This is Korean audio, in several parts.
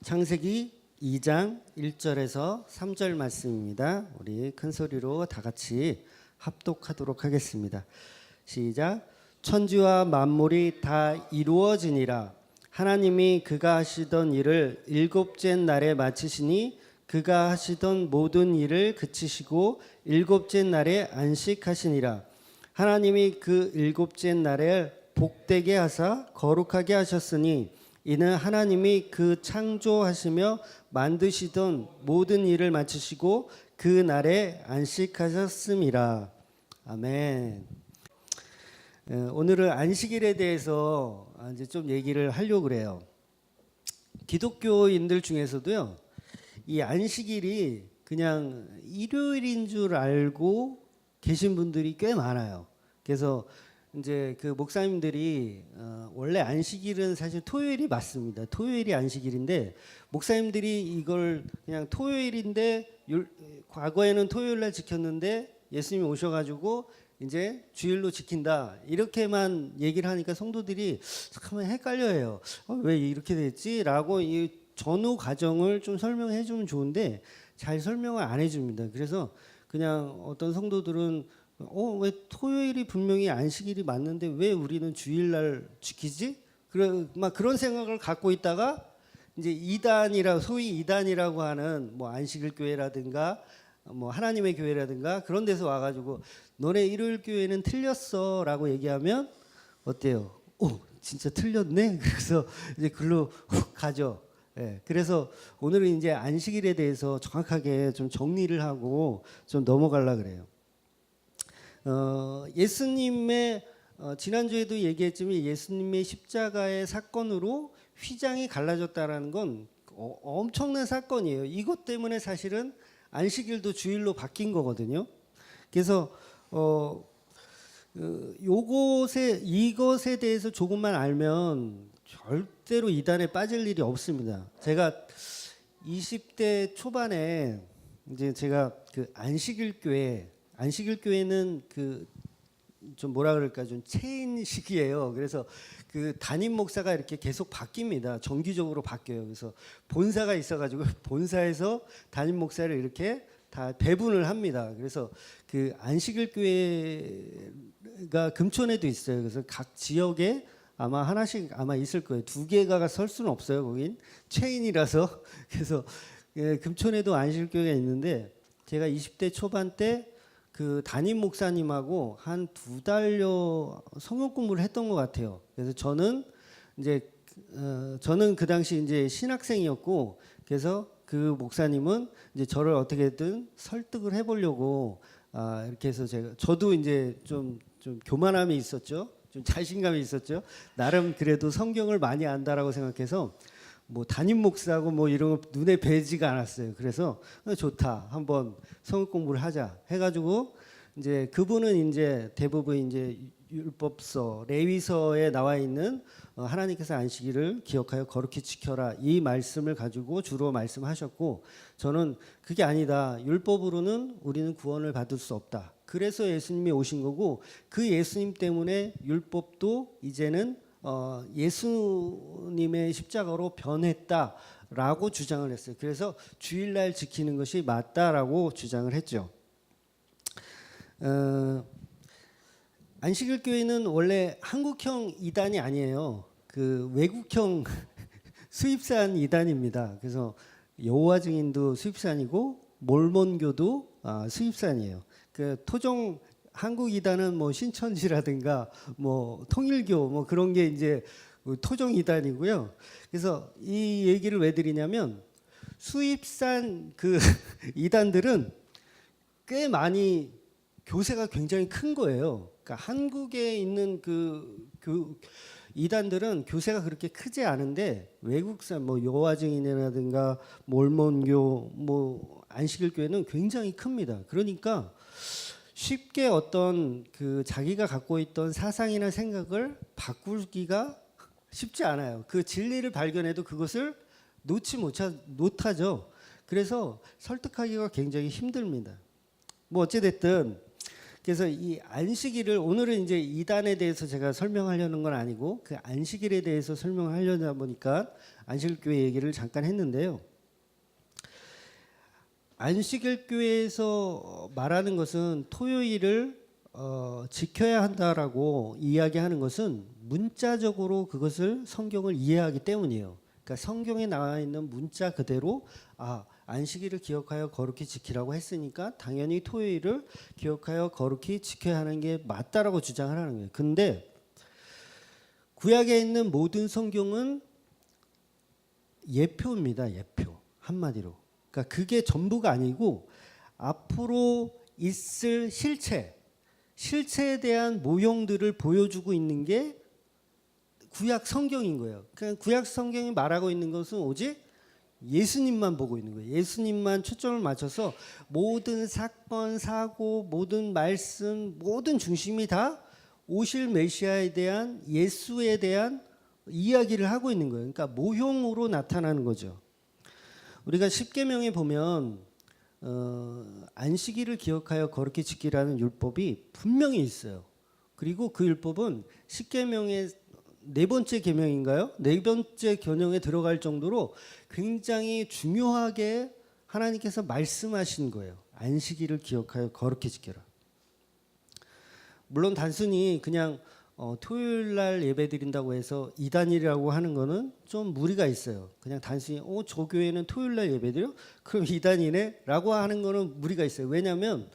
창세기 2장 1절에서 3절 말씀입니다. 우리 큰 소리로 다 같이 합독하도록 하겠습니다. 시작. 천지와 만물이 다 이루어지니라. 하나님이 그가 하시던 일을 일곱째 날에 마치시니 그가 하시던 모든 일을 그치시고 일곱째 날에 안식하시니라. 하나님이 그 일곱째 날에 복되게 하사 거룩하게 하셨으니 이는 하나님이 그 창조하시며 만드시던 모든 일을 마치시고 그 날에 안식하셨음이라. 아멘. 오늘은 안식일에 대해서 이제 좀 얘기를 하려고 그래요. 기독교인들 중에서도요, 이 안식일이 그냥 일요일인 줄 알고 계신 분들이 꽤 많아요. 그래서 이제 그 목사님들이 원래 안식일은 사실 토요일이 맞습니다. 토요일이 안식일인데 목사님들이 이걸 그냥 토요일인데 과거에는 토요일 날 지켰는데 예수님이 오셔가지고 이제 주일로 지킨다 이렇게만 얘기를 하니까 성도들이 잠깐만 헷갈려해요. 왜 이렇게 됐지?라고 이 전후 과정을 좀 설명해 주면 좋은데 잘 설명을 안 해줍니다. 그래서 그냥 어떤 성도들은 왜 토요일이 분명히 안식일이 맞는데 왜 우리는 주일날 지키지? 막 그런 생각을 갖고 있다가 이제 소위 이단이라고 하는 뭐 안식일 교회라든가 뭐 하나님의 교회라든가 그런 데서 와가지고 너네 일요일 교회는 틀렸어라고 얘기하면 어때요? 진짜 틀렸네. 그래서 이제 글로 훅 가죠. 예, 그래서 오늘은 이제 안식일에 대해서 정확하게 좀 정리를 하고 좀 넘어가려 그래요. 예수님의 지난주에도 얘기했지만 예수님의 십자가의 사건으로 휘장이 갈라졌다라는 건 엄청난 사건이에요. 이것 때문에 사실은 안식일도 주일로 바뀐 거거든요. 그래서 이것에 대해서 조금만 알면 절대로 이단에 빠질 일이 없습니다. 제가 20대 초반에 이제 제가 그 안식일 교회는 그 좀 뭐라 그럴까 좀 체인식이에요. 그래서 그 담임 목사가 이렇게 계속 바뀝니다. 정기적으로 바뀌어요. 그래서 본사가 있어가지고 본사에서 담임 목사를 이렇게 다 배분을 합니다. 그래서 그 안식일 교회가 금천에도 있어요. 그래서 각 지역에 아마 하나씩 아마 있을 거예요. 두 개가 설 수는 없어요. 거긴 체인이라서. 그래서 금천에도 안식일 교회가 있는데 제가 20대 초반 때 그 담임 목사님하고 한 2달여 성역 공부를 했던 것 같아요. 그래서 저는 그 당시 이제 신학생이었고, 그래서 그 목사님은 이제 저를 어떻게든 설득을 해보려고 이렇게 해서 저도 이제 좀 교만함이 있었죠. 좀 자신감이 있었죠. 나름 그래도 성경을 많이 안다라고 생각해서 뭐 담임 목사하고 뭐 이런 거 눈에 뵈지가 않았어요. 그래서 좋다, 한번 성경 공부를 하자 해가지고 이제 그분은 이제 대부분 이제 율법서, 레위서에 나와 있는 하나님께서 안식일을 기억하여 거룩히 지켜라 이 말씀을 가지고 주로 말씀하셨고, 저는 그게 아니다. 율법으로는 우리는 구원을 받을 수 없다. 그래서 예수님이 오신 거고 그 예수님 때문에 율법도 이제는 예수님의 십자가로 변했다라고 주장을 했어요. 그래서 주일날 지키는 것이 맞다라고 주장을 했죠. 안식일 교회는 원래 한국형 이단이 아니에요. 그 외국형 수입산 이단입니다. 그래서 여호와 증인도 수입산이고 몰몬교도 수입산이에요. 그 토종 한국 이단은 뭐 신천지라든가 뭐 통일교 뭐 그런 게 이제 토종 이단이고요. 그래서 이 얘기를 왜 드리냐면 수입산 그 이단들은 꽤 많이 교세가 굉장히 큰 거예요. 그러니까 한국에 있는 그 이단들은 교세가 그렇게 크지 않은데 외국산 뭐 여호와 증인이라든가 몰몬교 뭐 안식일 교회는 굉장히 큽니다. 그러니까 쉽게 어떤 그 자기가 갖고 있던 사상이나 생각을 바꾸기가 쉽지 않아요. 그 진리를 발견해도 그것을 놓지 못하죠. 그래서 설득하기가 굉장히 힘듭니다. 뭐 어찌됐든 그래서 이 안식일을 오늘은 이제 이단에 대해서 제가 설명하려는 건 아니고 그 안식일에 대해서 설명하려다 보니까 안식일교회 얘기를 잠깐 했는데요. 안식일교회에서 말하는 것은 토요일을 지켜야 한다라고 이야기하는 것은 문자적으로 그것을 성경을 이해하기 때문이에요. 그러니까 성경에 나와 있는 문자 그대로 안식일을 기억하여 거룩히 지키라고 했으니까 당연히 토요일을 기억하여 거룩히 지켜야 하는 게 맞다라고 주장을 하는 거예요. 근데 구약에 있는 모든 성경은 예표입니다. 예표. 한마디로. 그러니까 그게 전부가 아니고 앞으로 있을 실체에 대한 모형들을 보여주고 있는 게 구약 성경인 거예요. 그러니까 구약 성경이 말하고 있는 것은 오직 예수님만 보고 있는 거예요. 예수님만 초점을 맞춰서 모든 사건, 사고, 모든 말씀, 모든 중심이 다 오실 메시아에 대한 예수에 대한 이야기를 하고 있는 거예요. 그러니까 모형으로 나타나는 거죠. 우리가 십계명에 보면 안식일을 기억하여 거룩히 지키라는 율법이 분명히 있어요. 그리고 그 율법은 십계명의 네 번째 계명인가요? 네 번째 계명에 들어갈 정도로 굉장히 중요하게 하나님께서 말씀하신 거예요. 안식일을 기억하여 거룩히 지켜라. 물론 단순히 그냥 토요일 날 예배 드린다고 해서 이단이라고 하는 거는 좀 무리가 있어요. 그냥 단순히 저 교회는 토요일 날 예배 드려? 그럼 이단이네? 라고 하는 거는 무리가 있어요. 왜냐하면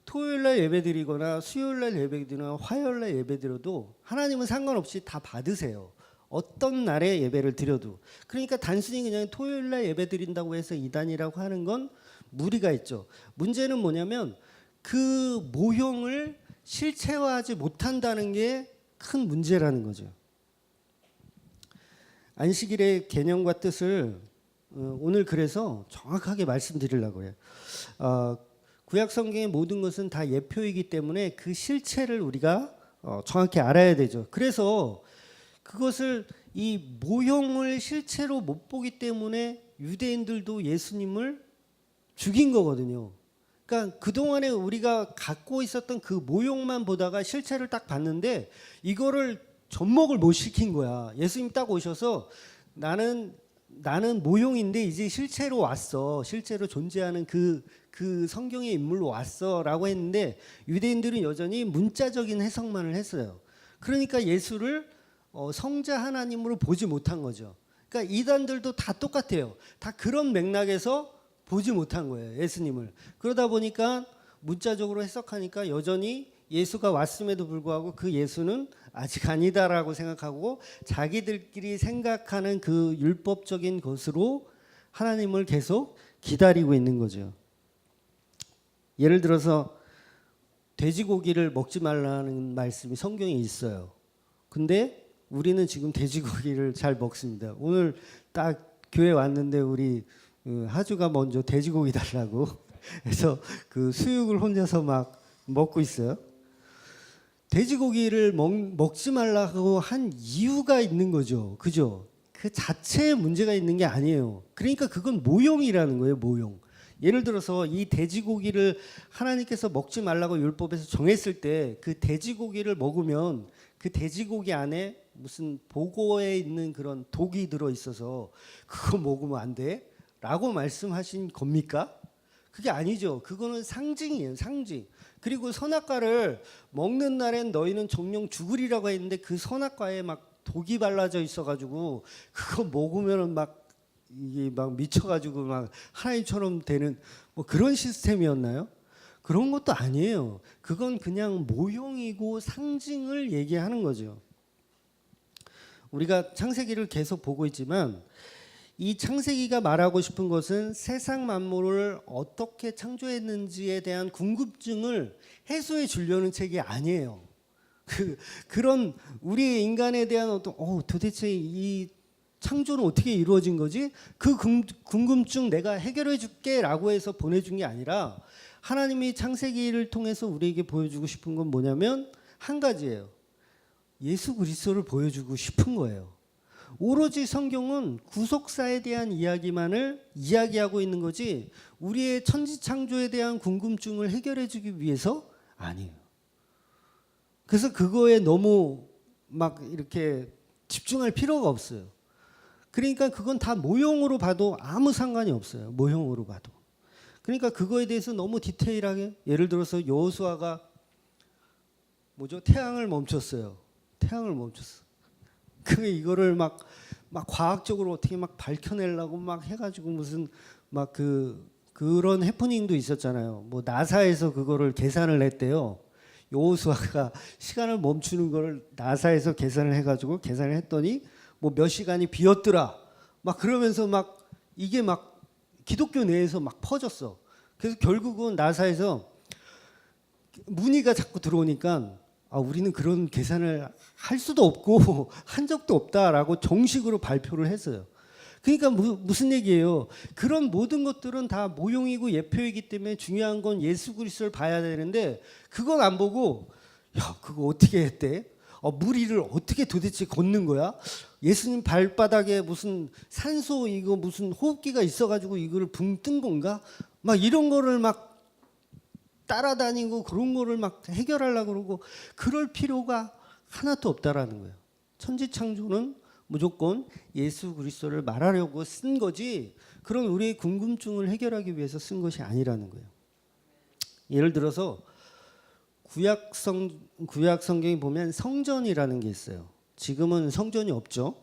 토요일 날 예배 드리거나 수요일 날 예배 드리거나 화요일 날 예배 드려도 하나님은 상관없이 다 받으세요. 어떤 날에 예배를 드려도. 그러니까 단순히 그냥 토요일 날 예배 드린다고 해서 이단이라고 하는 건 무리가 있죠. 문제는 뭐냐면 그 모형을 실체화하지 못한다는 게 큰 문제라는 거죠. 안식일의 개념과 뜻을 오늘 그래서 정확하게 말씀드리려고 해요. 구약 성경의 모든 것은 다 예표이기 때문에 그 실체를 우리가 정확히 알아야 되죠. 그래서 그것을 이 모형을 실체로 못 보기 때문에 유대인들도 예수님을 죽인 거거든요. 그러니까 그동안에 우리가 갖고 있었던 그 모형만 보다가 실체를 딱 봤는데 이거를 접목을 못 시킨 거야. 예수님 딱 오셔서 나는 모형인데 이제 실체로 왔어. 실제로 존재하는 그 성경의 인물로 왔어라고 했는데 유대인들은 여전히 문자적인 해석만을 했어요. 그러니까 예수를 성자 하나님으로 보지 못한 거죠. 그러니까 이단들도 다 똑같아요. 다 그런 맥락에서 보지 못한 거예요. 예수님을. 그러다 보니까 문자적으로 해석하니까 여전히 예수가 왔음에도 불구하고 그 예수는 아직 아니다라고 생각하고 자기들끼리 생각하는 그 율법적인 것으로 하나님을 계속 기다리고 있는 거죠. 예를 들어서 돼지고기를 먹지 말라는 말씀이 성경에 있어요. 근데 우리는 지금 돼지고기를 잘 먹습니다. 오늘 딱 교회 왔는데 우리 하주가 먼저 돼지고기 달라고 해서 그 수육을 혼자서 막 먹고 있어요. 돼지고기를 먹지 말라고 한 이유가 있는 거죠. 그죠? 그 자체에 문제가 있는 게 아니에요. 그러니까 그건 모형이라는 거예요. 모형. 예를 들어서 이 돼지고기를 하나님께서 먹지 말라고 율법에서 정했을 때 그 돼지고기를 먹으면 그 돼지고기 안에 무슨 보고에 있는 그런 독이 들어 있어서 그거 먹으면 안 돼? 라고 말씀하신 겁니까? 그게 아니죠. 그거는 상징이에요. 상징. 그리고 선악과를 먹는 날엔 너희는 정령 죽으리라고 했는데 그 선악과에 막 독이 발라져 있어가지고 그거 먹으면은 막 이게 막 미쳐가지고 막 하나님처럼 되는 뭐 그런 시스템이었나요? 그런 것도 아니에요. 그건 그냥 모형이고 상징을 얘기하는 거죠. 우리가 창세기를 계속 보고 있지만 이 창세기가 말하고 싶은 것은 세상 만물을 어떻게 창조했는지에 대한 궁금증을 해소해 주려는 책이 아니에요. 그런 우리 인간에 대한 어떤 도대체 이 창조는 어떻게 이루어진 거지? 그 궁금증 내가 해결해 줄게라고 해서 보내준 게 아니라 하나님이 창세기를 통해서 우리에게 보여주고 싶은 건 뭐냐면 한 가지예요. 예수 그리스도를 보여주고 싶은 거예요. 오로지 성경은 구속사에 대한 이야기만을 이야기하고 있는 거지 우리의 천지창조에 대한 궁금증을 해결해 주기 위해서 아니에요. 그래서 그거에 너무 막 이렇게 집중할 필요가 없어요. 그러니까 그건 다 모형으로 봐도 아무 상관이 없어요. 모형으로 봐도. 그러니까 그거에 대해서 너무 디테일하게, 예를 들어서 여호수아가 뭐죠? 태양을 멈췄어요. 태양을 멈췄어. 그 이거를 막 과학적으로 어떻게 막 밝혀내려고 막 해가지고 무슨 막 그런 해프닝도 있었잖아요. 뭐 나사에서 그거를 계산을 했대요. 여호수아가 시간을 멈추는 걸 나사에서 계산을 해가지고 계산을 했더니 뭐 몇 시간이 비었더라. 막 그러면서 막 이게 막 기독교 내에서 막 퍼졌어. 그래서 결국은 나사에서 문의가 자꾸 들어오니까 우리는 그런 계산을 할 수도 없고 한 적도 없다라고 정식으로 발표를 했어요. 그러니까 무슨 얘기예요? 그런 모든 것들은 다 모형이고 예표이기 때문에 중요한 건 예수 그리스도를 봐야 되는데 그건 안 보고 야 그거 어떻게 했대? 물 위를 어떻게 도대체 걷는 거야? 예수님 발바닥에 무슨 산소 이거 무슨 호흡기가 있어가지고 이거를 붕 뜬 건가? 막 이런 거를 막 따라다니고 그런 거를 막 해결하려고 그러고 그럴 필요가 하나도 없다라는 거예요. 천지창조는 무조건 예수 그리스도를 말하려고 쓴 거지 그런 우리의 궁금증을 해결하기 위해서 쓴 것이 아니라는 거예요. 예를 들어서 구약 성경에 보면 성전이라는 게 있어요. 지금은 성전이 없죠.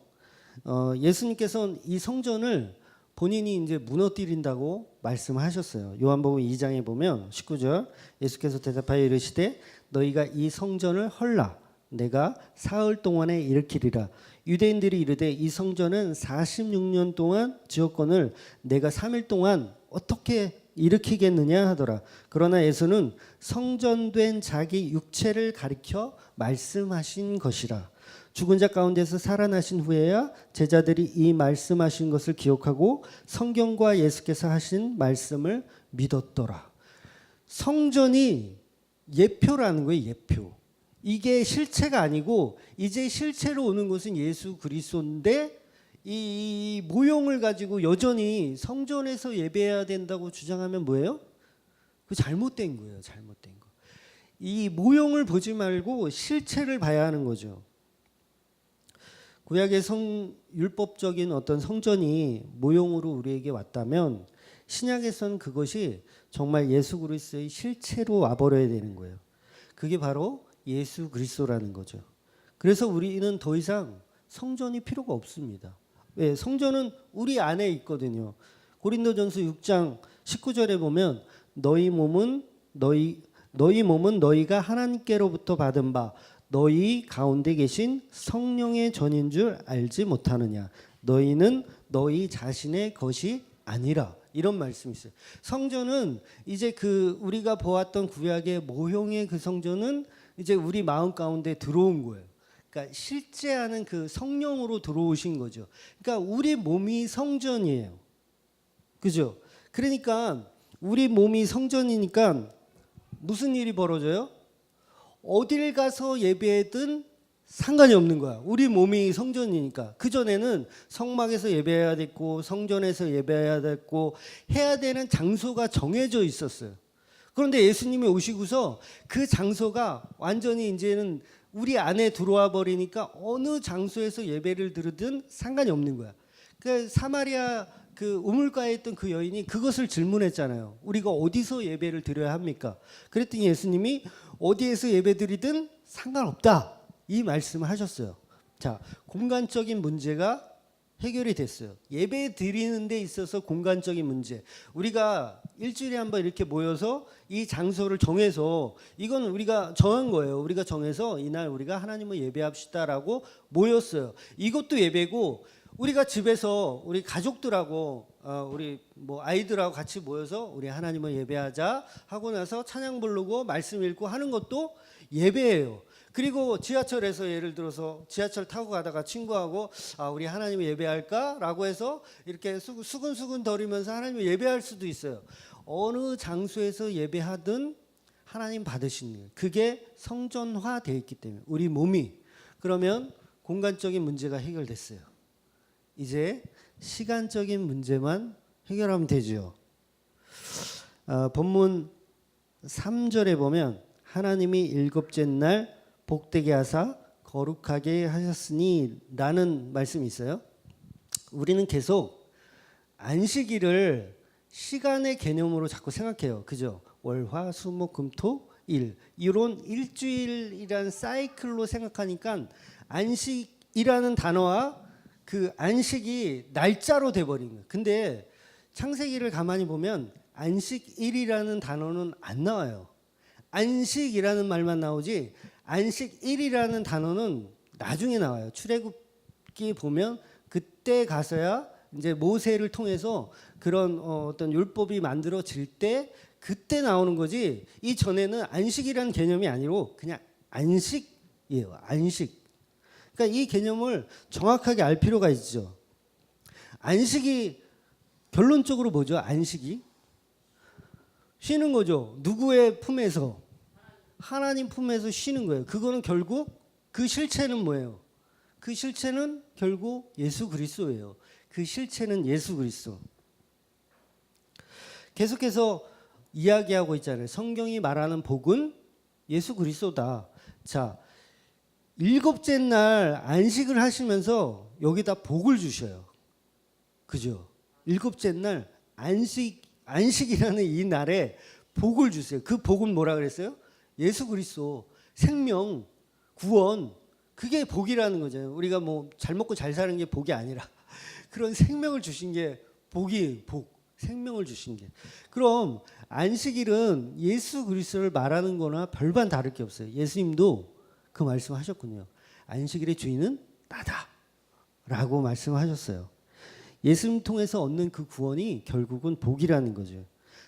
예수님께서는 이 성전을 본인이 이제 무너뜨린다고 말씀하셨어요. 요한복음 2장에 보면 19절 예수께서 대답하여 이르시되 너희가 이 성전을 헐라 내가 사흘 동안에 일으키리라. 유대인들이 이르되 이 성전은 46년 동안 지었거늘 내가 3일 동안 어떻게 일으키겠느냐 하더라. 그러나 예수는 성전된 자기 육체를 가리켜 말씀하신 것이라. 죽은 자 가운데서 살아나신 후에야 제자들이 이 말씀하신 것을 기억하고 성경과 예수께서 하신 말씀을 믿었더라. 성전이 예표라는 거예요. 예표. 이게 실체가 아니고 이제 실체로 오는 것은 예수 그리스도인데 이 모형을 가지고 여전히 성전에서 예배해야 된다고 주장하면 뭐예요? 그 잘못된 거예요. 잘못된 거. 이 모형을 보지 말고 실체를 봐야 하는 거죠. 구약의 율법적인 어떤 성전이 모형으로 우리에게 왔다면 신약에서는 그것이 정말 예수 그리스도의 실체로 와버려야 되는 거예요. 그게 바로 예수 그리스도라는 거죠. 그래서 우리는 더 이상 성전이 필요가 없습니다. 왜? 성전은 우리 안에 있거든요. 고린도전서 6장 19절에 보면 너희 몸은 너희가 하나님께로부터 받은 바 너희 가운데 계신 성령의 전인 줄 알지 못하느냐. 너희는 너희 자신의 것이 아니라. 이런 말씀이 있어요. 성전은 이제 우리가 보았던 구약의 모형의 그 성전은 이제 우리 마음 가운데 들어온 거예요. 그러니까 실제하는 그 성령으로 들어오신 거죠. 그러니까 우리 몸이 성전이에요. 그죠? 그러니까 우리 몸이 성전이니까 무슨 일이 벌어져요? 어딜 가서 예배든 상관이 없는 거야. 우리 몸이 성전이니까. 그전에는 성막에서 예배해야 됐고 성전에서 예배해야 됐고 해야 되는 장소가 정해져 있었어요. 그런데 예수님이 오시고서 그 장소가 완전히 이제는 우리 안에 들어와 버리니까 어느 장소에서 예배를 드리든 상관이 없는 거야. 그 사마리아 그 우물가에 있던 그 여인이 그것을 질문했잖아요. 우리가 어디서 예배를 드려야 합니까? 그랬더니 예수님이 어디에서 예배 드리든 상관없다. 이 말씀을 하셨어요. 자, 공간적인 문제가 해결이 됐어요. 예배 드리는 데 있어서 공간적인 문제. 우리가 일주일에 한번 이렇게 모여서 이 장소를 정해서 이건 우리가 정한 거예요. 우리가 정해서 이날 우리가 하나님을 예배합시다라고 모였어요. 이것도 예배고 우리가 집에서 우리 가족들하고 우리 뭐 아이들하고 같이 모여서 우리 하나님을 예배하자 하고 나서 찬양 부르고 말씀 읽고 하는 것도 예배예요. 그리고 지하철에서 예를 들어서 지하철 타고 가다가 친구하고 우리 하나님을 예배할까라고 해서 이렇게 수근수근 거리면서 하나님을 예배할 수도 있어요. 어느 장소에서 예배하든 하나님 받으신 일. 그게 성전화되어 있기 때문에 우리 몸이. 그러면 공간적인 문제가 해결됐어요. 이제 시간적인 문제만 해결하면 되죠. 본문 3절에 보면 하나님이 일곱째 날 복되게 하사 거룩하게 하셨으니 라는 말씀이 있어요. 우리는 계속 안식일을 시간의 개념으로 자꾸 생각해요. 그죠? 월, 화, 수, 목, 금, 토, 일. 이런 일주일이란 사이클로 생각하니까 안식이라는 단어와 그 안식이 날짜로 돼버린 거예요. 근데 창세기를 가만히 보면 안식일이라는 단어는 안 나와요. 안식이라는 말만 나오지 안식일이라는 단어는 나중에 나와요. 출애굽기 보면 그때 가서야 이제 모세를 통해서 그런 어떤 율법이 만들어질 때 그때 나오는 거지. 이 전에는 안식이라는 개념이 아니고 그냥 안식이에요. 안식. 그러니까 이 개념을 정확하게 알 필요가 있죠. 안식이 결론적으로 뭐죠? 안식이 쉬는 거죠. 누구의 품에서? 하나님 품에서 쉬는 거예요. 그거는 결국 그 실체는 뭐예요? 그 실체는 결국 예수 그리스도예요. 그 실체는 예수 그리스도. 계속해서 이야기하고 있잖아요. 성경이 말하는 복은 예수 그리스도다. 자, 일곱째 날 안식을 하시면서 여기다 복을 주셔요. 그죠? 일곱째 날 안식이라는 이 날에 복을 주세요. 그 복은 뭐라 그랬어요? 예수 그리스도, 생명, 구원. 그게 복이라는 거잖아요. 우리가 뭐 잘 먹고 잘 사는 게 복이 아니라 그런 생명을 주신 게 복이 복. 생명을 주신 게. 그럼 안식일은 예수 그리스도를 말하는 거나 별반 다를 게 없어요. 예수님도 그 말씀하셨군요. 안식일의 주인은 나다 라고 말씀하셨어요. 예수님 통해서 얻는 그 구원이 결국은 복이라는 거죠.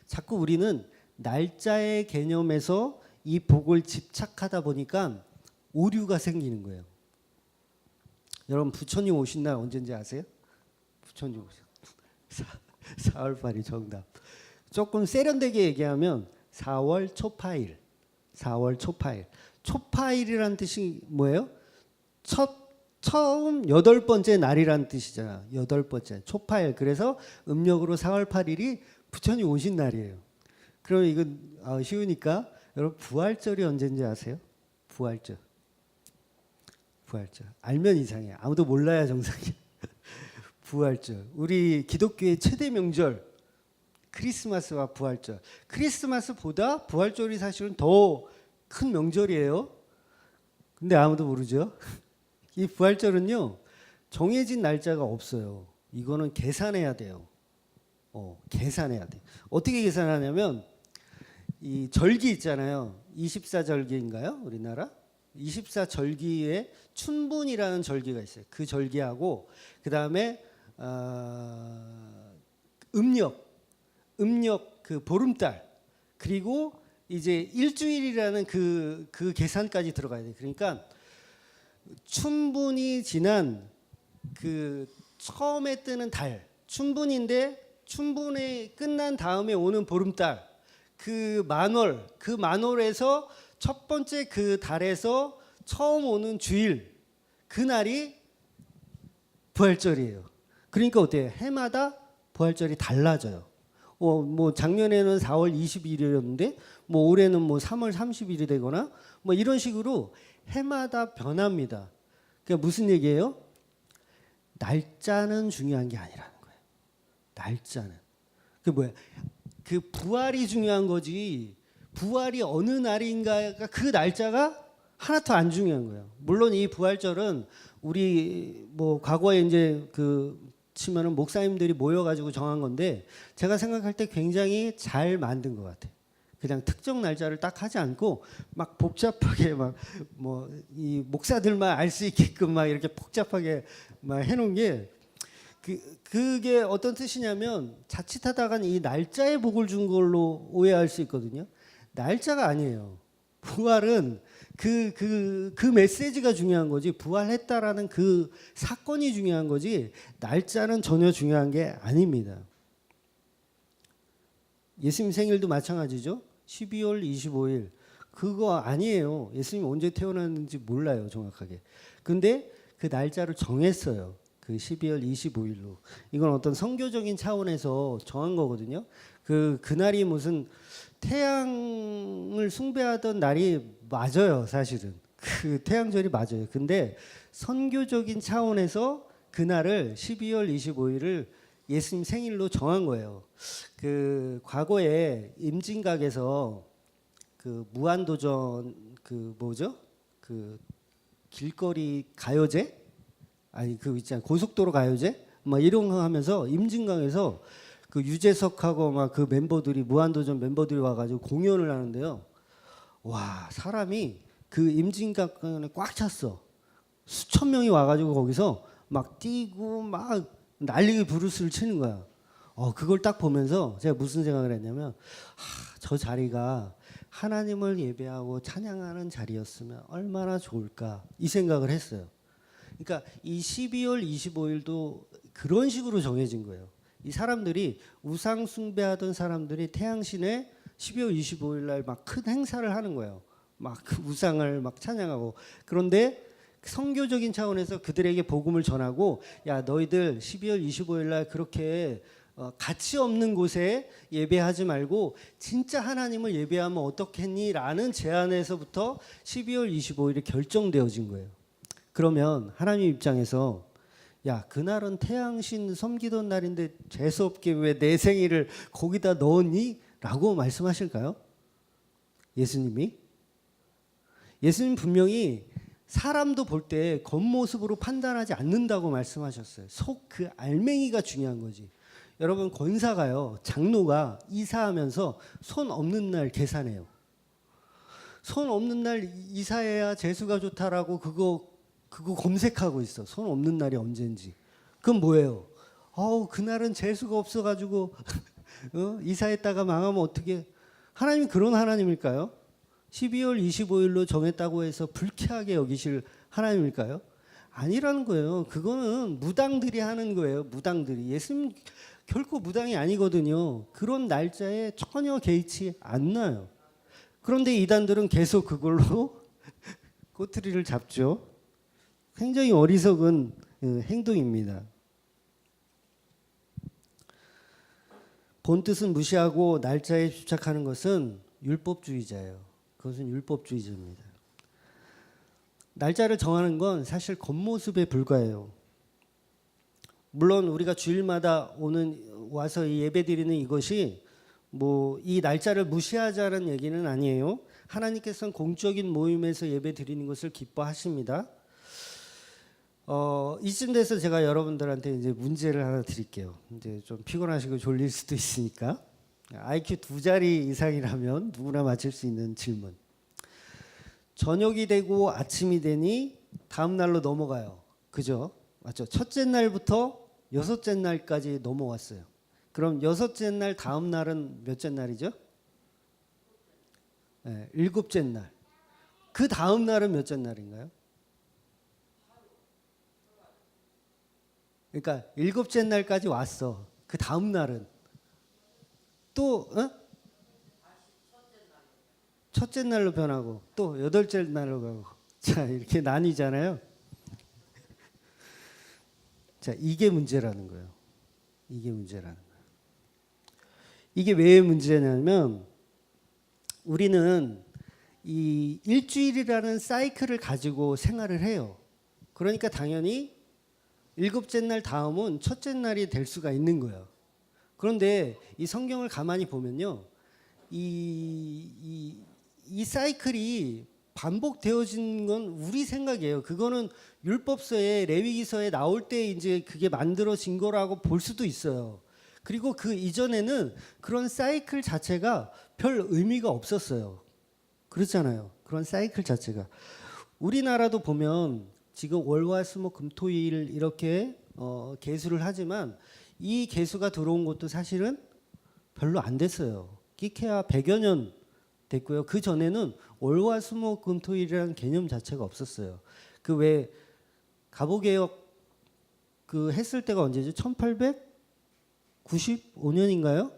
자꾸 우리는 날짜의 개념에서 이 복을 집착하다 보니까 오류가 생기는 거예요. 여러분 부처님 오신 날 언제인지 아세요? 부처님 오신 4월 8일 정답. 조금 세련되게 얘기하면 4월 초파일. 4월 초파일. 초파일이라는 뜻이 뭐예요? 처음 여덟 번째 날이라는 뜻이잖아. 여덟 번째 초파일. 그래서 음력으로 4월 8일이 부처님 오신 날이에요. 그럼 이건 쉬우니까 여러분 부활절이 언제인지 아세요? 부활절. 부활절. 알면 이상해. 아무도 몰라야 정상이야. 부활절. 우리 기독교의 최대 명절 크리스마스와 부활절. 크리스마스보다 부활절이 사실은 더 큰 명절이에요. 근데 아무도 모르죠. 이 부활절은요 정해진 날짜가 없어요. 이거는 계산해야 돼요. 계산해야 돼. 어떻게 계산하냐면 이 절기 있잖아요. 24절기인가요? 우리나라? 24절기에 춘분이라는 절기가 있어요. 그 절기하고 그 다음에 음력 그 보름달 그리고 이제 일주일이라는 그 계산까지 들어가야 돼. 그러니까 춘분이 지난 그 처음에 뜨는 달 춘분인데 춘분이 끝난 다음에 오는 보름달 그 만월에서 첫 번째 그 달에서 처음 오는 주일 그날이 부활절이에요. 그러니까 어때요? 해마다 부활절이 달라져요. 뭐 작년에는 4월 20일이었는데 뭐 올해는 뭐 3월 30일이 되거나 뭐 이런 식으로 해마다 변합니다. 그러니까 무슨 얘기예요? 날짜는 중요한 게 아니라는 거예요. 날짜는. 그 뭐야? 그 부활이 중요한 거지. 부활이 어느 날인가가 그 날짜가 하나도 안 중요한 거예요. 물론 이 부활절은 우리 뭐 과거에 이제 그 치면은 목사님들이 모여가지고 정한 건데 제가 생각할 때 굉장히 잘 만든 것 같아요. 그냥 특정 날짜를 딱 하지 않고 막 복잡하게 막 뭐 이 목사들만 알 수 있게끔 막 이렇게 복잡하게 막 해놓은 게 그게 어떤 뜻이냐면 자칫하다간 이 날짜에 복을 준 걸로 오해할 수 있거든요. 날짜가 아니에요. 부활은 그 메시지가 중요한 거지 부활했다라는 그 사건이 중요한 거지 날짜는 전혀 중요한 게 아닙니다. 예수님 생일도 마찬가지죠. 12월 25일 그거 아니에요. 예수님 언제 태어났는지 몰라요 정확하게. 근데 그 날짜를 정했어요. 그 12월 25일로. 이건 어떤 선교적인 차원에서 정한 거거든요. 그날이 무슨 태양을 숭배하던 날이 맞아요, 사실은. 그 태양절이 맞아요. 근데 선교적인 차원에서 그날을 12월 25일을 예수님 생일로 정한 거예요. 그 과거에 임진각에서 그 무한도전 그 뭐죠? 그 길거리 가요제? 아니 그 있잖아요. 고속도로 가요제? 막 이런 거 하면서 임진강에서 그 유재석하고 막 그 멤버들이 무한도전 멤버들이 와가지고 공연을 하는데요. 와 사람이 그 임진강에 꽉 찼어. 수천 명이 와가지고 거기서 막 뛰고 막 난리게 브루스를 치는 거야. 그걸 딱 보면서 제가 무슨 생각을 했냐면 저 자리가 하나님을 예배하고 찬양하는 자리였으면 얼마나 좋을까 이 생각을 했어요. 그러니까 이 12월 25일도 그런 식으로 정해진 거예요. 이 사람들이 우상 숭배하던 사람들이 태양신에 12월 25일 날 막 큰 행사를 하는 거예요. 막 그 우상을 막 찬양하고. 그런데 선교적인 차원에서 그들에게 복음을 전하고 야 너희들 12월 25일 날 그렇게 가치 없는 곳에 예배하지 말고 진짜 하나님을 예배하면 어떻겠니? 라는 제안에서부터 12월 25일이 결정되어진 거예요. 그러면 하나님 입장에서 야 그날은 태양신 섬기던 날인데 재수없게 왜 내 생일을 거기다 넣었니? 라고 말씀하실까요? 예수님이? 예수님 분명히 사람도 볼 때 겉모습으로 판단하지 않는다고 말씀하셨어요. 속 그 알맹이가 중요한 거지. 여러분 권사가요 장로가 이사하면서 손 없는 날 계산해요. 손 없는 날 이사해야 재수가 좋다라고 그거 검색하고 있어. 손 없는 날이 언젠지. 그건 뭐예요? 그날은 재수가 없어가지고 이사했다가 망하면 어떻게? 하나님이 그런 하나님일까요? 12월 25일로 정했다고 해서 불쾌하게 여기실 하나님일까요? 아니라는 거예요. 그거는 무당들이 하는 거예요. 무당들이. 예수님 결코 무당이 아니거든요. 그런 날짜에 전혀 개의치 않나요. 그런데 이단들은 계속 그걸로 꼬투리를 잡죠. 굉장히 어리석은 행동입니다. 본 뜻은 무시하고 날짜에 집착하는 것은 율법주의자예요. 그것은 율법주의자입니다. 날짜를 정하는 건 사실 겉모습에 불과해요. 물론 우리가 주일마다 와서 예배 드리는 이것이 뭐 이 날짜를 무시하자는 얘기는 아니에요. 하나님께서는 공적인 모임에서 예배 드리는 것을 기뻐하십니다. 이쯤 돼서 제가 여러분들한테 이제 문제를 하나 드릴게요. 이제 좀 피곤하시고 졸릴 수도 있으니까 IQ 2자리 이상이라면 누구나 맞힐 수 있는 질문. 저녁이 되고 아침이 되니 다음 날로 넘어가요. 그죠? 맞죠? 첫째 날부터 여섯째 날까지 넘어왔어요. 그럼 여섯째 날 다음 날은 몇째 날이죠? 네, 일곱째 날. 그 다음 날은 몇째 날인가요? 그러니까 일곱째 날까지 왔어. 그 다음 날은 또 첫째 날로 변하고 또 여덟째 날로 가고. 자 이렇게 나뉘잖아요. 자 이게 문제라는 거예요. 이게 문제라는 거예요. 이게 왜 문제냐면 우리는 이 일주일이라는 사이클을 가지고 생활을 해요. 그러니까 당연히 일곱째 날 다음은 첫째 날이 될 수가 있는 거예요. 그런데 이 성경을 가만히 보면요. 이 사이클이 반복되어진 건 우리 생각이에요. 그거는 율법서에 레위기서에 나올 때 이제 그게 만들어진 거라고 볼 수도 있어요. 그리고 그 이전에는 그런 사이클 자체가 별 의미가 없었어요. 그렇잖아요. 그런 사이클 자체가. 우리나라도 보면 지금 월화수목금토일 이렇게 계수를 하지만 이 계수가 들어온 것도 사실은 별로 안 됐어요. 끼케야 100여 년 됐고요. 그 전에는 월화수목금토일이라는 개념 자체가 없었어요. 그 왜 갑오개혁 그 했을 때가 언제죠? 1895년인가요?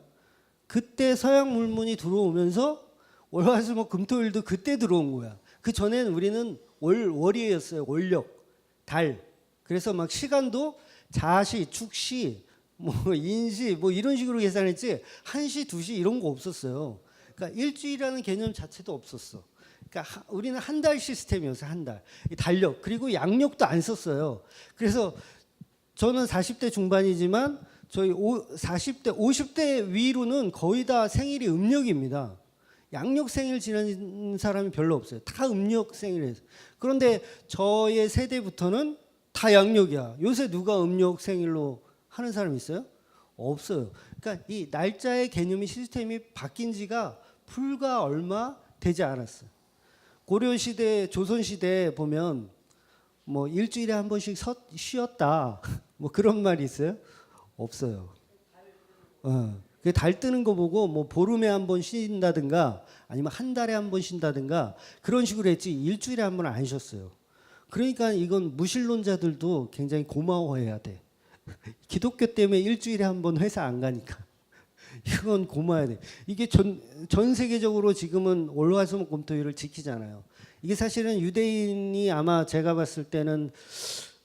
그때 서양 물문이 들어오면서 월화수목금토일도 그때 들어온 거야. 그 전에는 우리는 월이었어요. 월력, 달. 그래서 막 시간도 자시, 축시, 뭐 인시, 뭐 이런 식으로 계산했지 1시, 2시 이런 거 없었어요. 그러니까 일주일이라는 개념 자체도 없었어. 그러니까 우리는 한 달 시스템이었어요. 한 달. 달력 그리고 양력도 안 썼어요. 그래서 저는 40대 중반이지만 저희 40대 50대 위로는 거의 다 생일이 음력입니다. 양력 생일 지난 사람이 별로 없어요. 다 음력 생일이에요. 그런데 저의 세대부터는 다 양력이야. 요새 누가 음력 생일로 하는 사람 있어요? 없어요. 그러니까 이 날짜의 개념이 시스템이 바뀐 지가 불과 얼마 되지 않았어요. 고려 시대, 조선 시대 보면 뭐 일주일에 한 번씩 쉬었다. 뭐 그런 말이 있어요? 없어요. 그 달 뜨는 거 보고 뭐 보름에 한 번 쉰다든가 아니면 한 달에 한 번 쉰다든가 그런 식으로 했지 일주일에 한 번 안 쉬었어요. 그러니까 이건 무신론자들도 굉장히 고마워해야 돼. 기독교 때문에 일주일에 한 번 회사 안 가니까. 이건 고마워야 돼. 이게 전 세계적으로 지금은 월화수목금토일을 지키잖아요. 이게 사실은 유대인이 아마 제가 봤을 때는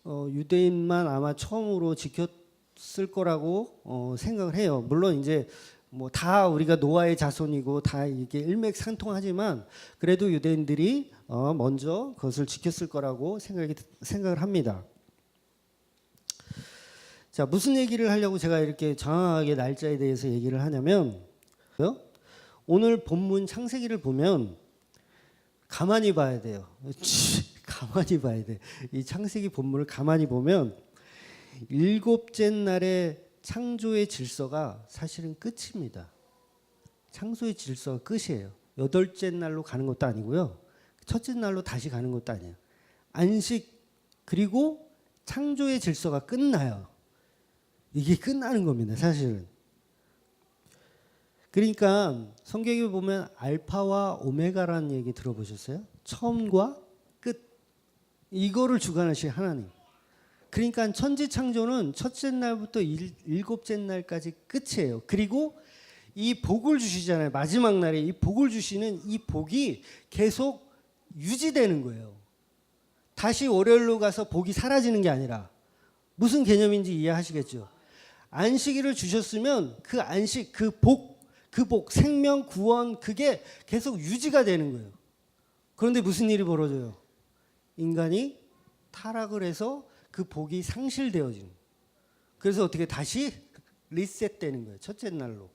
유대인만 아마 처음으로 지켰을 거라고 생각을 해요. 물론 이제 뭐 다 우리가 노아의 자손이고 다 이게 일맥상통하지만 그래도 유대인들이 먼저 그것을 지켰을 거라고 생각을 합니다. 자, 무슨 얘기를 하려고 제가 이렇게 정확하게 날짜에 대해서 얘기를 하냐면 오늘 본문 창세기를 보면 가만히 봐야 돼요. 가만히 봐야 돼. 이 창세기 본문을 가만히 보면 일곱째 날의 창조의 질서가 사실은 끝입니다. 창조의 질서가 끝이에요. 여덟째 날로 가는 것도 아니고요. 첫째 날로 다시 가는 것도 아니에요. 안식 그리고 창조의 질서가 끝나요. 이게 끝나는 겁니다. 사실은. 그러니까 성경에 보면 알파와 오메가라는 얘기 들어보셨어요? 처음과 끝. 이거를 주관하신 하나님. 그러니까 천지 창조는 첫째 날부터 일곱째 날까지 끝이에요. 그리고 이 복을 주시잖아요. 마지막 날에 이 복을 주시는 이 복이 계속 유지되는 거예요. 다시 월요일로 가서 복이 사라지는 게 아니라 무슨 개념인지 이해하시겠죠? 안식일을 주셨으면 그 안식, 그 복, 생명, 구원 그게 계속 유지가 되는 거예요. 그런데 무슨 일이 벌어져요? 인간이 타락을 해서 그 복이 상실되어지는 거예요. 그래서 어떻게 다시 리셋되는 거예요. 첫째 날로.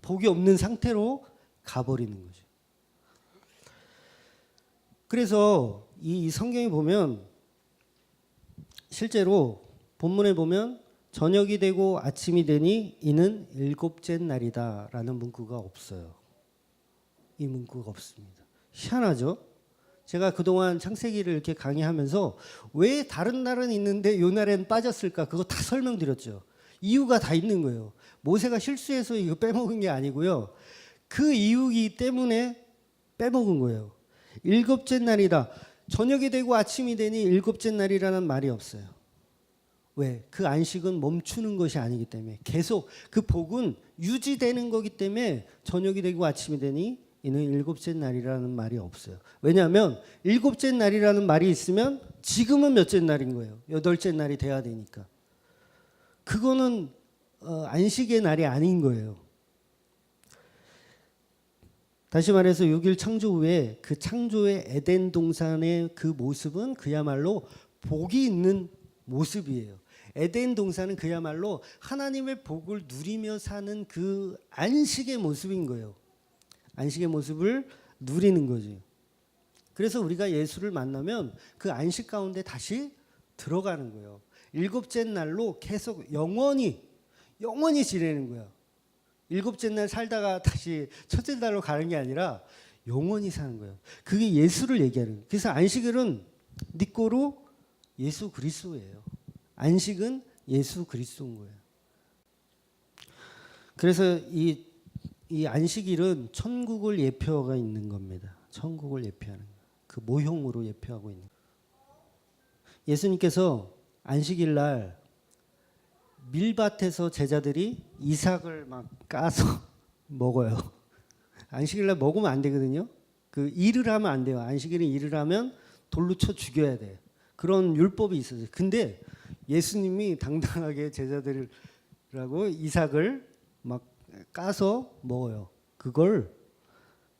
복이 없는 상태로 가버리는 거죠. 그래서 이 성경에 보면 실제로 본문에 보면 저녁이 되고 아침이 되니 이는 일곱째 날이다 라는 문구가 없어요. 이 문구가 없습니다. 희한하죠? 제가 그동안 창세기를 이렇게 강의하면서 왜 다른 날은 있는데 이 날엔 빠졌을까 그거 다 설명드렸죠. 이유가 다 있는 거예요. 모세가 실수해서 이거 빼먹은 게 아니고요. 그 이유이기 때문에 빼먹은 거예요. 일곱째 날이다. 저녁이 되고 아침이 되니 일곱째 날이라는 말이 없어요. 왜? 그 안식은 멈추는 것이 아니기 때문에 계속 그 복은 유지되는 거기 때문에 저녁이 되고 아침이 되니 이는 일곱째 날이라는 말이 없어요. 왜냐하면 일곱째 날이라는 말이 있으면 지금은 몇째 날인 거예요. 여덟째 날이 돼야 되니까. 그거는 안식의 날이 아닌 거예요. 다시 말해서 6일 창조 후에 그 창조의 에덴 동산의 그 모습은 그야말로 복이 있는 모습이에요. 에덴 동산은 그야말로 하나님의 복을 누리며 사는 그 안식의 모습인 거예요. 안식의 모습을 누리는 거지. 그래서 우리가 예수를 만나면 그 안식 가운데 다시 들어가는 거예요. 일곱째 날로 계속 영원히 지내는 거야. 일곱째 날 살다가 다시 첫째 날로 가는 게 아니라 영원히 사는 거예요. 그게 예수를 얘기하는 거예요. 그래서 안식일은 니꼬로 예수 그리스도예요. 안식은 예수 그리스도인 거예요. 그래서 이 안식일은 천국을 예표가 있는 겁니다. 천국을 예표하는 거예요. 그 모형으로 예표하고 있는 거예요. 예수님께서 안식일 날 밀밭에서 제자들이 이삭을 막 까서 먹어요. 안식일 날 먹으면 안 되거든요. 그 일을 하면 안 돼요. 안식일은 일을 하면 돌로 쳐 죽여야 돼요. 그런 율법이 있었어요. 근데 예수님이 당당하게 제자들이라고 이삭을 막 까서 먹어요. 그걸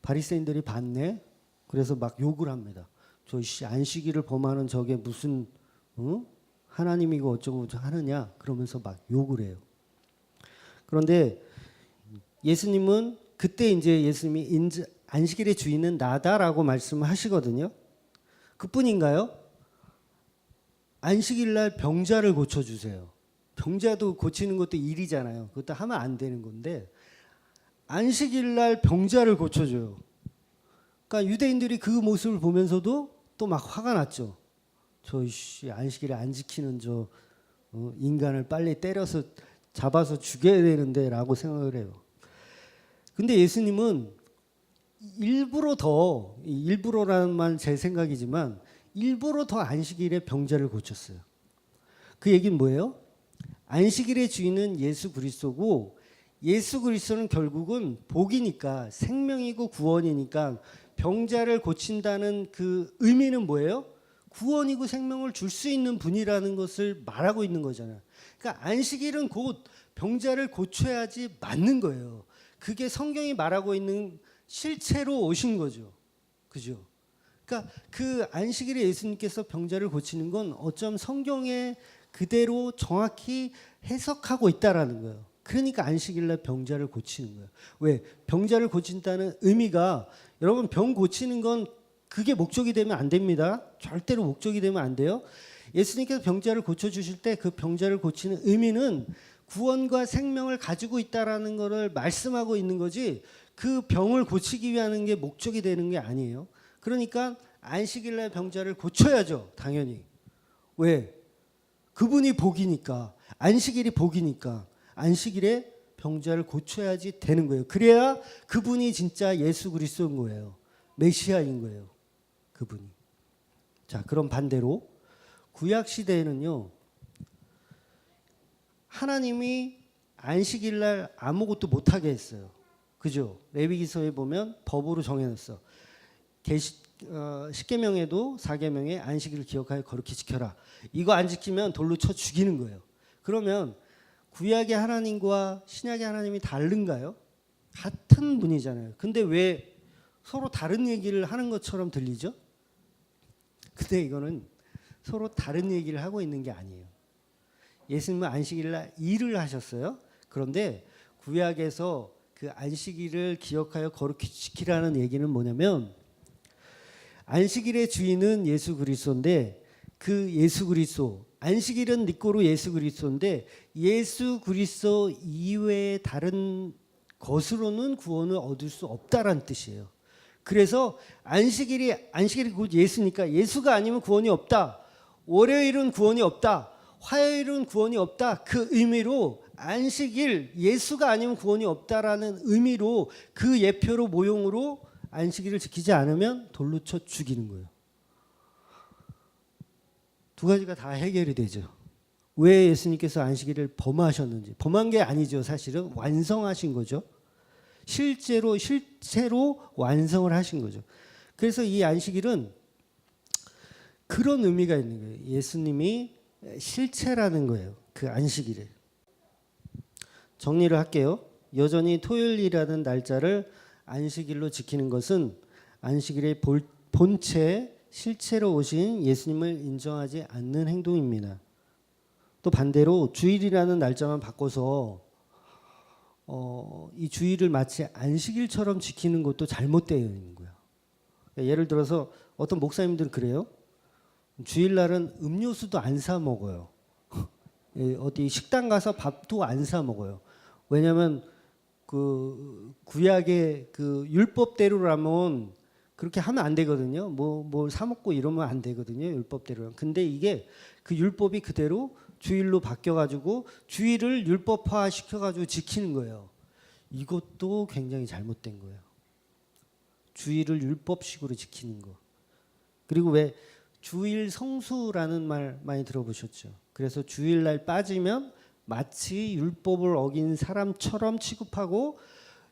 바리새인들이 봤네. 그래서 막 욕을 합니다. 저 안식일을 범하는 저게 무슨 하나님이고 어쩌고 하느냐 그러면서 막 욕을 해요. 그런데 예수님은 그때 이제 예수님이 안식일의 주인은 나다라고 말씀하시거든요. 그뿐인가요? 안식일 날 병자를 고쳐주세요. 병자도 고치는 것도 일이잖아요. 그것도 하면 안 되는 건데 안식일 날 병자를 고쳐줘요. 그러니까 유대인들이 그 모습을 보면서도 또 막 화가 났죠. 저 안식일을 안 지키는 저 인간을 빨리 때려서 잡아서 죽여야 되는데 라고 생각을 해요. 근데 예수님은 일부러라는 말 제 생각이지만 일부러 더 안식일에 병자를 고쳤어요. 그 얘기는 뭐예요? 안식일의 주인은 예수 그리스도고 예수 그리스도는 결국은 복이니까 생명이고 구원이니까 병자를 고친다는 그 의미는 뭐예요? 구원이고 생명을 줄 수 있는 분이라는 것을 말하고 있는 거잖아요. 그러니까 안식일은 곧 병자를 고쳐야지 맞는 거예요. 그게 성경이 말하고 있는 실체로 오신 거죠. 그죠? 그러니까 그 안식일에 예수님께서 병자를 고치는 건 어쩜 성경에 그대로 정확히 해석하고 있다라는 거예요. 그러니까 안식일날 병자를 고치는 거예요. 왜? 병자를 고친다는 의미가 여러분 병 고치는 건 그게 목적이 되면 안 됩니다. 절대로 목적이 되면 안 돼요. 예수님께서 병자를 고쳐주실 때 그 병자를 고치는 의미는 구원과 생명을 가지고 있다라는 것을 말씀하고 있는 거지 그 병을 고치기 위한 게 목적이 되는 게 아니에요. 그러니까 안식일날 병자를 고쳐야죠. 당연히. 왜? 그분이 복이니까. 안식일이 복이니까. 안식일에 병자를 고쳐야지 되는 거예요. 그래야 그분이 진짜 예수 그리스도인 거예요. 메시아인 거예요. 그분이. 자, 그럼 반대로 구약 시대에는요. 하나님이 안식일날 아무것도 못하게 했어요. 그죠? 레위기서에 보면 법으로 정해놨어. 십계명에도 4계명에 안식일을 기억하여 거룩히 지켜라. 이거 안 지키면 돌로 쳐 죽이는 거예요. 그러면 구약의 하나님과 신약의 하나님이 다른가요? 같은 분이잖아요. 근데 왜 서로 다른 얘기를 하는 것처럼 들리죠? 근데 이거는 서로 다른 얘기를 하고 있는 게 아니에요. 예수님은 안식일날 일을 하셨어요. 그런데 구약에서 그 안식일을 기억하여 거룩히 지키라는 얘기는 뭐냐면 안식일의 주인은 예수 그리스도인데 그 예수 그리스도 안식일은 니꼬로 예수 그리스도인데 예수 그리스도 이외의 다른 것으로는 구원을 얻을 수 없다라는 뜻이에요. 그래서 안식일이 곧 예수니까 예수가 아니면 구원이 없다. 월요일은 구원이 없다. 화요일은 구원이 없다. 그 의미로 안식일 예수가 아니면 구원이 없다라는 의미로 그 예표로 모형으로 안식일을 지키지 않으면 돌로 쳐 죽이는 거예요. 두 가지가 다 해결이 되죠. 왜 예수님께서 안식일을 범하셨는지. 범한 게 아니죠. 사실은 완성하신 거죠. 실제로 완성을 하신 거죠. 그래서 이 안식일은 그런 의미가 있는 거예요. 예수님이 실체라는 거예요. 그 안식일에. 정리를 할게요. 여전히 토요일이라는 날짜를 안식일로 지키는 것은 안식일의 본체 실체로 오신 예수님을 인정하지 않는 행동입니다. 또 반대로 주일이라는 날짜만 바꿔서 이 주일을 마치 안식일처럼 지키는 것도 잘못되어 있는 거예요. 예를 들어서 어떤 목사님들은 그래요. 주일날은 음료수도 안 사 먹어요. 어디 식당 가서 밥도 안 사 먹어요. 왜냐하면 그 구약의 그 율법대로라면 그렇게 하면 안 되거든요. 뭘 사 먹고 이러면 안 되거든요. 율법대로. 근데 이게 그 율법이 그대로 주일로 바뀌어가지고 주일을 율법화 시켜가지고 지키는 거예요. 이것도 굉장히 잘못된 거예요. 주일을 율법식으로 지키는 거. 그리고 왜 주일 성수라는 말 많이 들어보셨죠? 그래서 주일날 빠지면 마치 율법을 어긴 사람처럼 취급하고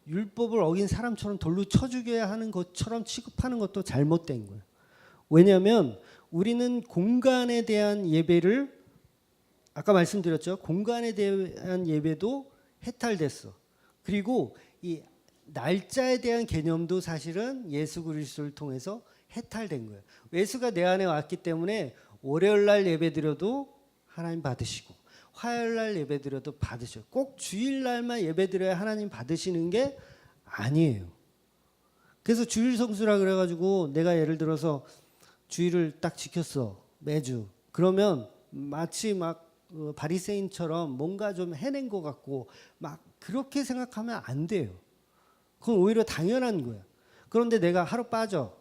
율법을 어긴 사람처럼 돌로 쳐 죽여야 하는 것처럼 취급하는 것도 잘못된 거예요. 왜냐하면 우리는 공간에 대한 예배를 아까 말씀드렸죠. 공간에 대한 예배도 해탈됐어. 그리고 이 날짜에 대한 개념도 사실은 예수 그리스도를 통해서 해탈된 거예요. 예수가 내 안에 왔기 때문에 월요일 날 예배드려도 하나님 받으시고 화요일 날 예배드려도 받으셔요. 꼭 주일 날만 예배드려야 하나님 받으시는 게 아니에요. 그래서 주일 성수라 그래가지고 내가 예를 들어서 주일을 딱 지켰어 매주. 그러면 마치 막 바리새인처럼 뭔가 좀 해낸 것 같고 막 그렇게 생각하면 안 돼요. 그건 오히려 당연한 거야. 그런데 내가 하루 빠져.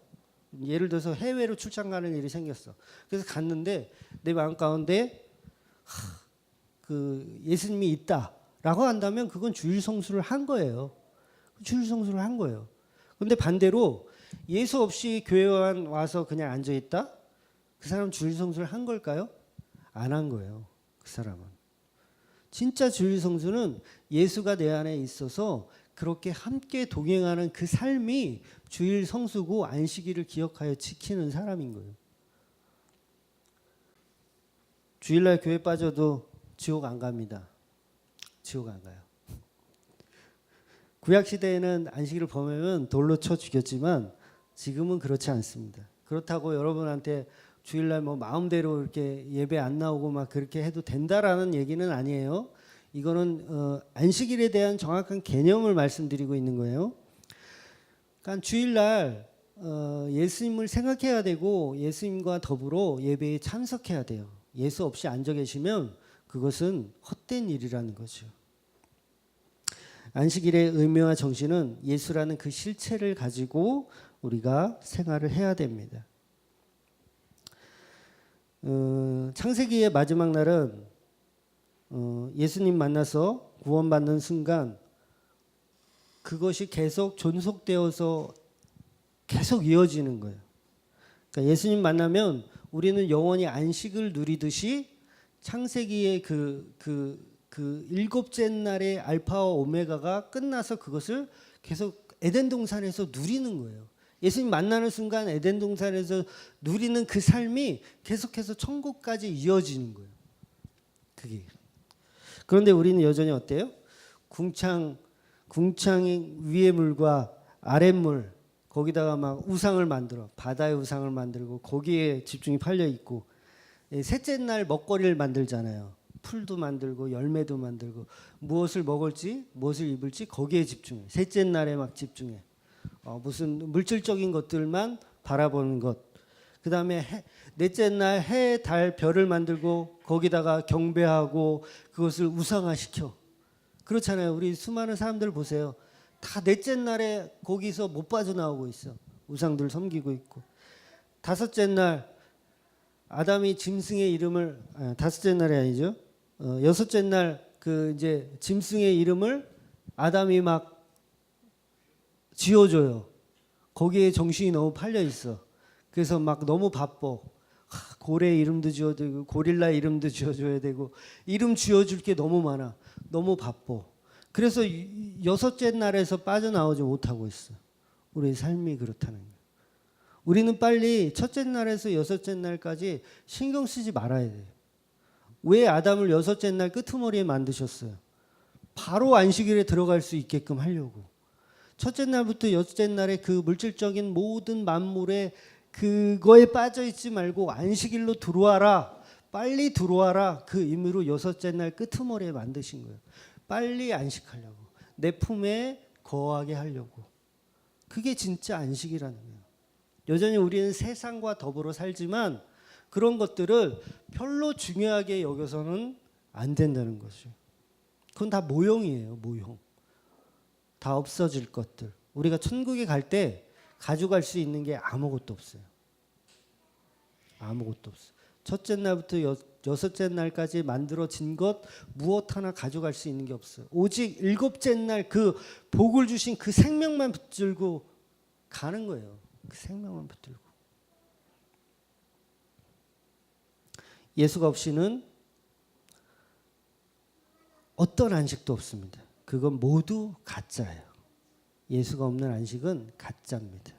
예를 들어서 해외로 출장 가는 일이 생겼어. 그래서 갔는데 내 마음 가운데 그 예수님이 있다라고 한다면 그건 주일 성수를 한 거예요. 주일 성수를 한 거예요. 그런데 반대로 예수 없이 교회만 와서 그냥 앉아 있다? 그 사람 주일 성수를 한 걸까요? 안 한 거예요. 그 사람은. 진짜 주일 성수는 예수가 내 안에 있어서 그렇게 함께 동행하는 그 삶이 주일 성수고 안식일을 기억하여 지키는 사람인 거예요. 주일날 교회 빠져도 지옥 안 갑니다. 지옥 안 가요. 구약 시대에는 안식일을 범하면 돌로 쳐 죽였지만 지금은 그렇지 않습니다. 그렇다고 여러분한테 주일날 뭐 마음대로 이렇게 예배 안 나오고 막 그렇게 해도 된다라는 얘기는 아니에요. 이거는 안식일에 대한 정확한 개념을 말씀드리고 있는 거예요. 그러니까 주일날 예수님을 생각해야 되고 예수님과 더불어 예배에 참석해야 돼요. 예수 없이 앉아 계시면 그것은 헛된 일이라는 거죠. 안식일의 의미와 정신은 예수라는 그 실체를 가지고 우리가 생활을 해야 됩니다. 창세기의 마지막 날은 예수님 만나서 구원받는 순간 그것이 계속 존속되어서 계속 이어지는 거예요. 그러니까 예수님 만나면 우리는 영원히 안식을 누리듯이 창세기의 그 일곱째 날의 알파와 오메가가 끝나서 그것을 계속 에덴 동산에서 누리는 거예요. 예수님 만나는 순간 에덴 동산에서 누리는 그 삶이 계속해서 천국까지 이어지는 거예요. 그게. 그런데 우리는 여전히 어때요? 궁창 위의 물과 아랫물 거기다가 막 우상을 만들어 바다의 우상을 만들고 거기에 집중이 팔려 있고 셋째 날 먹거리를 만들잖아요. 풀도 만들고 열매도 만들고 무엇을 먹을지 무엇을 입을지 거기에 집중해. 셋째 날에 막 집중해. 무슨 물질적인 것들만 바라보는 것. 그 다음에 넷째 날 해, 달, 별을 만들고 거기다가 경배하고 그것을 우상화시켜. 그렇잖아요. 우리 수많은 사람들 보세요. 다 넷째 날에 거기서 못 빠져나오고 있어. 우상들 섬기고 있고. 다섯째 날 아담이 짐승의 이름을 다섯째 날이 아니죠. 여섯째 날 그 이제 짐승의 이름을 아담이 막 지어줘요. 거기에 정신이 너무 팔려 있어. 그래서 막 너무 바빠. 고래 이름도 지어야 되고 고릴라 이름도 지어줘야 되고 이름 지어줄 게 너무 많아. 너무 바빠. 그래서 여섯째 날에서 빠져나오지 못하고 있어. 우리의 삶이 그렇다는 거예요. 우리는 빨리 첫째 날에서 여섯째 날까지 신경 쓰지 말아야 돼요. 왜 아담을 여섯째 날 끄트머리에 만드셨어요? 바로 안식일에 들어갈 수 있게끔 하려고. 첫째 날부터 여섯째 날에 그 물질적인 모든 만물에 그거에 빠져 있지 말고 안식일로 들어와라. 빨리 들어와라. 그 의미로 여섯째 날 끄트머리에 만드신 거예요. 빨리 안식하려고. 내 품에 거하게 하려고. 그게 진짜 안식이라는 거예요. 여전히 우리는 세상과 더불어 살지만 그런 것들을 별로 중요하게 여겨서는 안 된다는 거죠. 그건 다 모형이에요. 모형. 다 없어질 것들. 우리가 천국에 갈 때 가져갈 수 있는 게 아무것도 없어요. 아무것도 없어요. 첫째 날부터 여섯째 날까지 만들어진 것 무엇 하나 가져갈 수 있는 게 없어요. 오직 일곱째 날 그 복을 주신 그 생명만 붙들고 가는 거예요. 그 생명만 붙들고. 예수가 없이는 어떤 안식도 없습니다. 그건 모두 가짜예요. 예수가 없는 안식은 가짜입니다.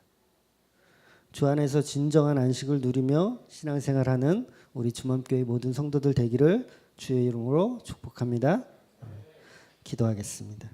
주 안에서 진정한 안식을 누리며 신앙생활하는 우리 주맘교회 모든 성도들 되기를 주의 이름으로 축복합니다. 기도하겠습니다.